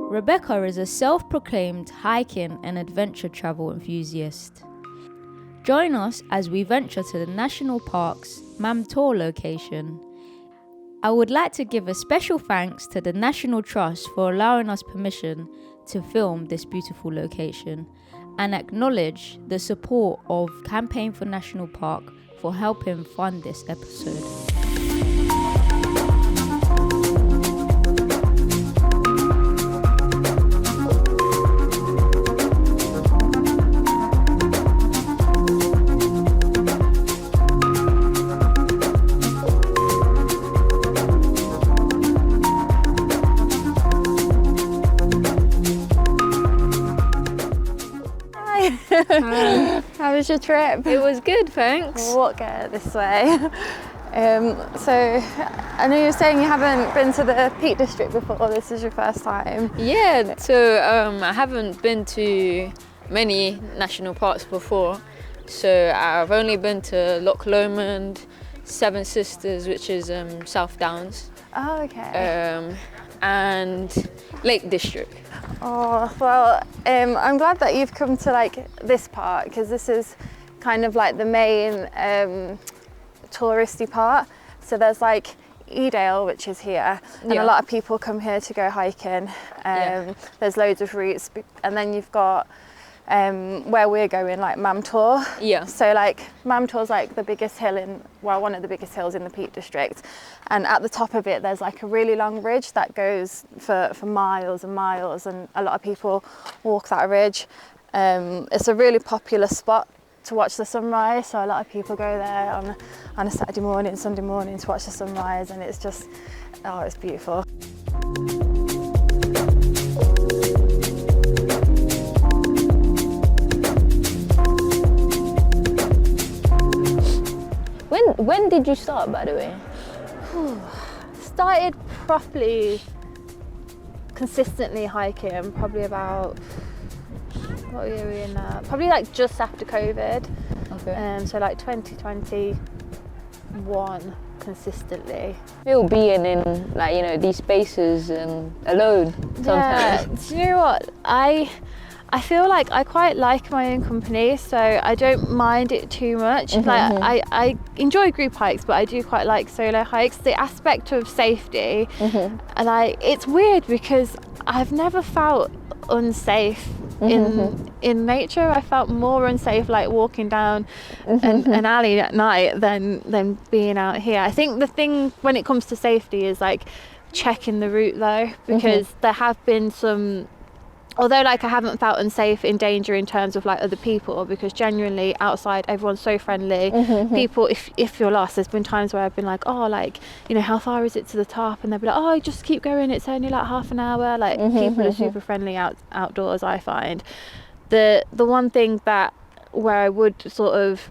Rebecca is a self-proclaimed hiking and adventure travel enthusiast. Join us as we venture to the National Park's Mam Tor location. I would like to give a special thanks to the National Trust for allowing us permission to film this beautiful location and acknowledge the support of Campaign for National Park for helping fund this episode. How was your trip? It was good, thanks. We'll walk this way. So I know you're saying you haven't been to the Peak District before. This is your first time. Yeah, so I haven't been to many national parks before. So I've only been to Loch Lomond, Seven Sisters, which is South Downs. Oh, okay. And Lake District. Oh, well, I'm glad that you've come to like this part, because this is kind of like the main touristy part. So there's like Edale, which is here, and a lot of people come here to go hiking. There's loads of routes, and then you've got where we're going, like Mam Tor. Yeah. So like Mam Tor's like the biggest hill one of the biggest hills in the Peak District, and at the top of it there's like a really long ridge that goes for miles and miles, and a lot of people walk that ridge. It's a really popular spot to watch the sunrise, so a lot of people go there on a Saturday morning, Sunday morning to watch the sunrise, and it's just, oh, it's beautiful. When did you start, by the way? Started properly, consistently hiking probably about, what year are we in now? Probably like just after COVID. Okay. So like 2021 consistently. Still being in like, you know, these spaces and alone sometimes. Yeah, do you know what? I feel like I quite like my own company, so I don't mind it too much. Like I enjoy group hikes, but I do quite like solo hikes. The aspect of safety, and it's weird because I've never felt unsafe in nature. I felt more unsafe like walking down an alley at night than being out here. I think the thing when it comes to safety is like checking the route though, because there have been some, although like I haven't felt unsafe in danger in terms of like other people, because genuinely outside everyone's so friendly. People, if you're lost, there's been times where I've been like, oh, like, you know, how far is it to the top? And they'll be like, oh, just keep going, it's only like half an hour. Like people are super friendly outdoors, I find. The one thing that where I would sort of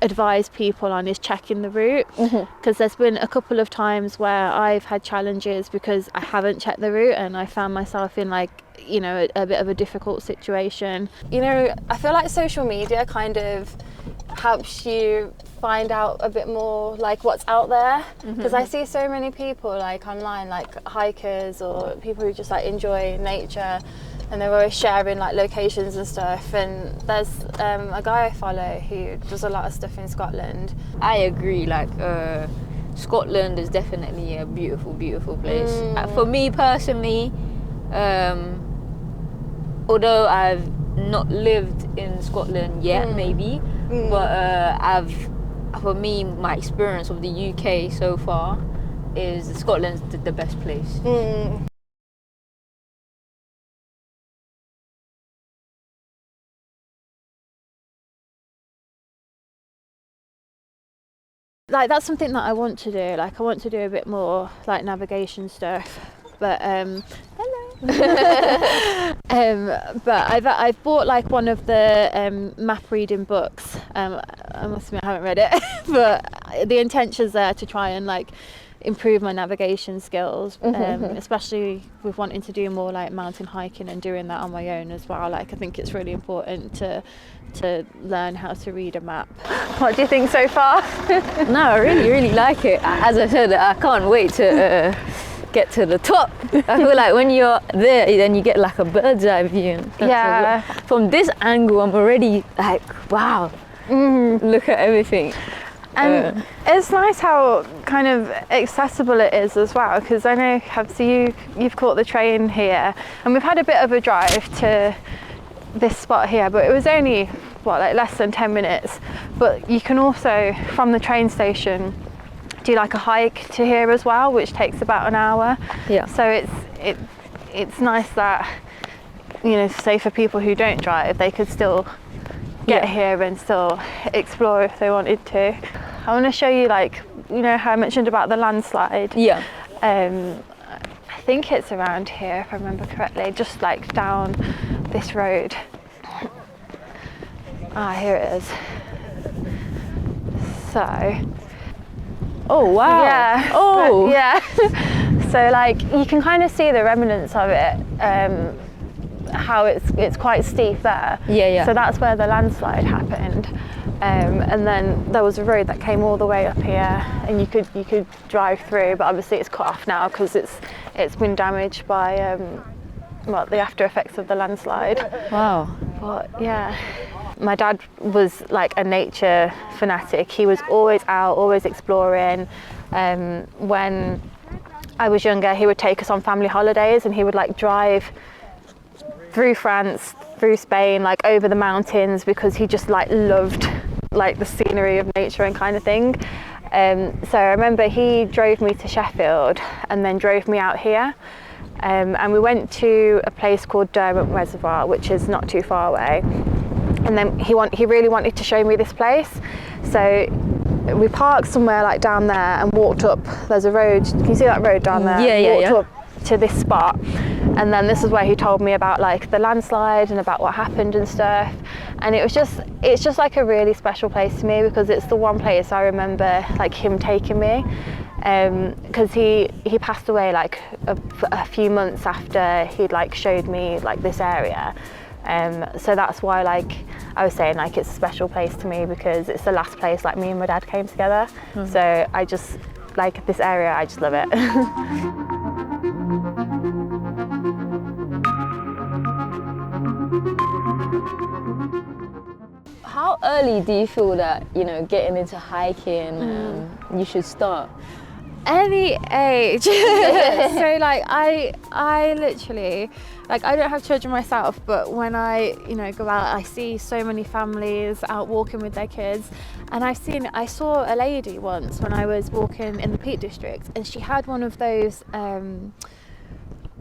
advise people on is checking the route, because there's been a couple of times where I've had challenges because I haven't checked the route, and I found myself in like, you know, a bit of a difficult situation. You know, I feel like social media kind of helps you find out a bit more like what's out there, because I see so many people like online, like hikers or people who just like enjoy nature, and they're always sharing like locations and stuff. And there's a guy I follow who does a lot of stuff in Scotland. I agree, like Scotland is definitely a beautiful, beautiful place. For me personally, although I've not lived in Scotland yet, maybe, but for me, my experience of the UK so far is Scotland's the best place. Like that's something that I want to do. Like I want to do a bit more like navigation stuff. But but I've bought like one of the map reading books. I must admit I haven't read it, but the intention's there to try and like improve my navigation skills, especially with wanting to do more like mountain hiking and doing that on my own as well. Like I think it's really important to learn how to read a map. What do you think so far? No, I really like it. As I said, I can't wait to get to the top. I feel like when you're there, then you get like a bird's eye view. Yeah. From this angle, I'm already like, wow, look at everything. And it's nice how kind of accessible it is as well, because I know, obviously, you've caught the train here, and we've had a bit of a drive to this spot here, but it was only, like less than 10 minutes. But you can also, from the train station, do like a hike to here as well, which takes about an hour. Yeah. So it's nice that, you know, say for people who don't drive, they could still get here and still explore if they wanted to. I want to show you, like, you know how I mentioned about the landslide? Yeah. I think it's around here, if I remember correctly, just like down this road. Here it is. So, Oh wow. yeah. Oh. Yeah. So like you can kind of see the remnants of it, how it's quite steep there. Yeah. So that's where the landslide happened. And then there was a road that came all the way up here, and you could drive through, but obviously it's cut off now because it's been damaged by the after effects of the landslide. Wow. But yeah, my dad was like a nature fanatic. He was always out, always exploring. When I was younger, he would take us on family holidays, and he would like drive through France, through Spain, like over the mountains, because he just like loved like the scenery of nature and kind of thing. So I remember he drove me to Sheffield and then drove me out here. And we went to a place called Derwent Reservoir, which is not too far away. And then he really wanted to show me this place. So we parked somewhere like down there and walked up. There's a road. Can you see that road down there? Yeah. Walked up to this spot. And then this is where he told me about like the landslide and about what happened and stuff. And it's just like a really special place to me, because it's the one place I remember like him taking me. Because he passed away like a few months after he'd like showed me like this area. So that's why like I was saying like it's a special place to me, because it's the last place like me and my dad came together. So I just like this area, I just love it. How early do you feel that, you know, getting into hiking you should start? Any age. So like I literally, like, I don't have children myself, but when I, you know, go out, I see so many families out walking with their kids. And I saw a lady once when I was walking in the Peak District, and she had one of those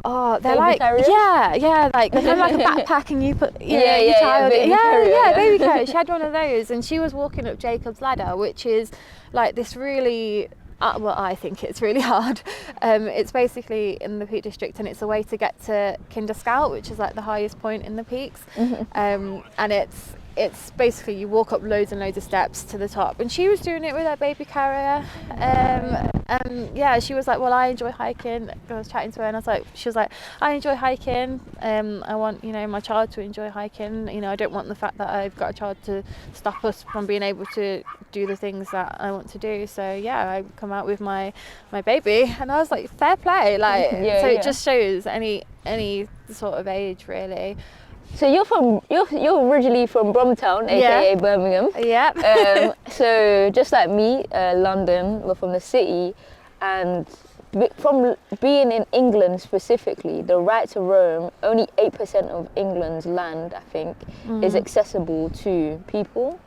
they're baby like carriers? yeah, like they're kind of like a backpack, and you put your child baby carrier. baby carrier. She had one of those, and she was walking up Jacob's Ladder, which is like this really well, I think it's really hard. It's basically in the Peak District, and it's a way to get to Kinder Scout, which is like the highest point in the peaks. And it's basically you walk up loads and loads of steps to the top, and she was doing it with her baby carrier. And yeah, she was like, well, I enjoy hiking. I was chatting to her, and she was like, I enjoy hiking. I want, you know, my child to enjoy hiking. You know, I don't want the fact that I've got a child to stop us from being able to do the things that I want to do. So yeah, I come out with my baby, and I was like, fair play. Like, it just shows any sort of age, really. So you're originally from Bromtown, aka Birmingham. Yep. So just like me, London, we're from the city, and from being in England specifically, the right to roam, only 8% of England's land, I think, is accessible to people,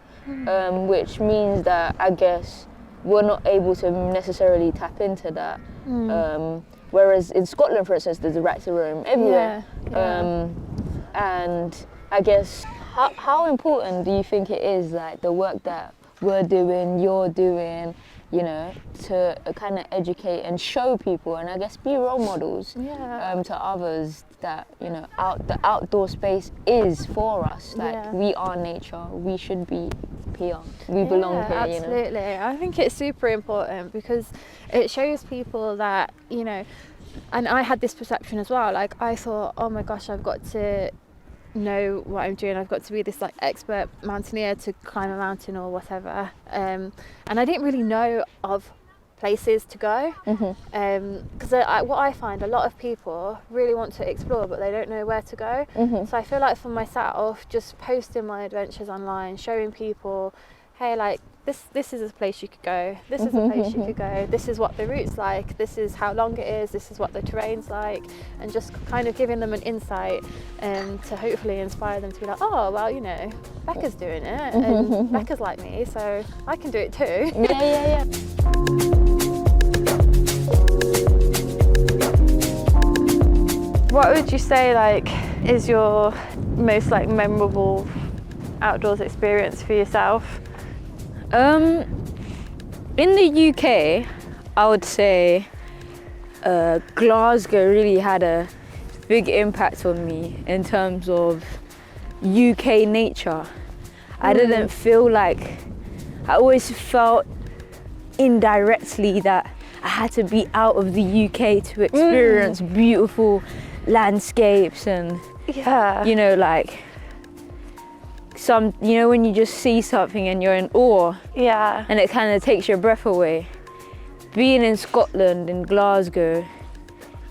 which means that I guess we're not able to necessarily tap into that. Whereas in Scotland, for instance, there's the right to roam everywhere. And I guess how important do you think it is, like the work that we're doing, you're doing, you know, to kind of educate and show people, and I guess be role models to others that, you know, the outdoor space is for us. Like we are nature, we should be here, we belong here. Absolutely. You know? I think it's super important, because it shows people that, you know, and I had this perception as well. Like I thought, oh my gosh, I've got to know what I'm doing. I've got to be this like expert mountaineer to climb a mountain or whatever. And I didn't really know of places to go. Because what I find, a lot of people really want to explore, but they don't know where to go. So I feel like for myself, just posting my adventures online, showing people, hey, like this is a place you could go, this is a place you could go, this is what the route's like, this is how long it is, this is what the terrain's like, and just kind of giving them an insight to hopefully inspire them to be like, oh, well, you know, Becca's doing it, and Becca's like me, so I can do it too. Yeah. What would you say, like, is your most, like, memorable outdoors experience for yourself? In the UK, I would say Glasgow really had a big impact on me in terms of UK nature. I didn't feel like, I always felt indirectly that I had to be out of the UK to experience beautiful landscapes and, you know, like you know, when you just see something and you're in awe, and it kind of takes your breath away. Being in Scotland, in Glasgow,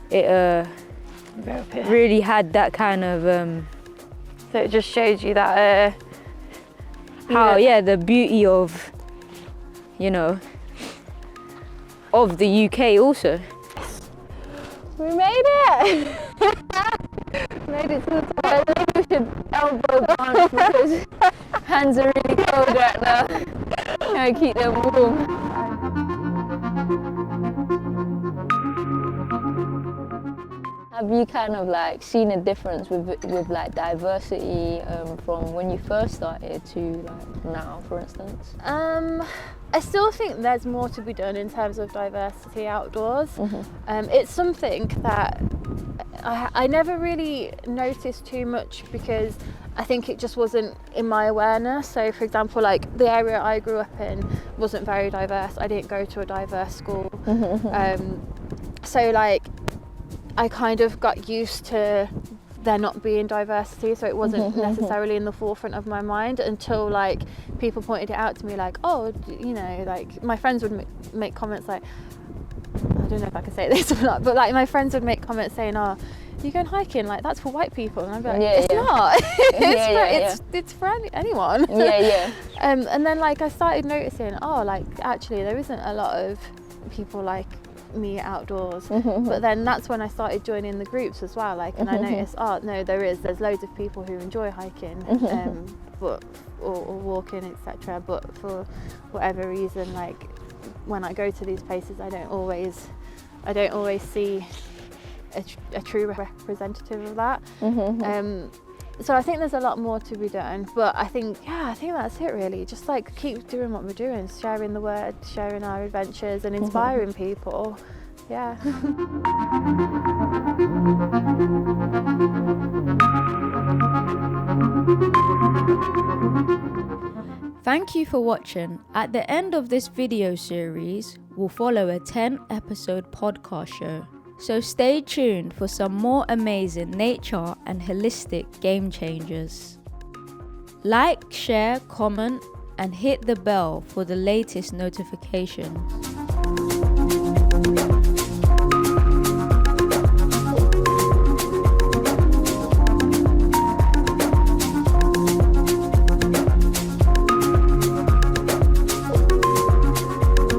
it really had that kind of so it just showed you that the beauty of, you know, of the UK also. We made it! Made it to the top. I think we should elbow dance because hands are really cold right now. Trying to keep them warm. Have you kind of like seen a difference with like diversity from when you first started to like now, for instance? I still think there's more to be done in terms of diversity outdoors. It's something that I never really noticed too much because I think it just wasn't in my awareness. So for example, like the area I grew up in wasn't very diverse. I didn't go to a diverse school. So like I kind of got used to there not being diversity, so it wasn't necessarily in the forefront of my mind until like people pointed it out to me, like, oh, you know, like my friends would make comments like, I don't know if I can say this or not, but like my friends would make comments saying, oh, you going hiking, like that's for white people, and I'd be like, it's not. It's for anyone. And then like I started noticing, oh, like actually there isn't a lot of people like me outdoors, but then that's when I started joining the groups as well, like, and I noticed, oh no, there's loads of people who enjoy hiking but or walking, etc., but for whatever reason, like when I go to these places I don't always see a true representative of that. So I think there's a lot more to be done, but I think that's it really. Just like keep doing what we're doing, sharing the word, sharing our adventures and inspiring people. Yeah. Thank you for watching. At the end of this video series, we'll follow a 10-episode podcast show. So stay tuned for some more amazing nature and holistic game changers. Like, share, comment, and hit the bell for the latest notifications.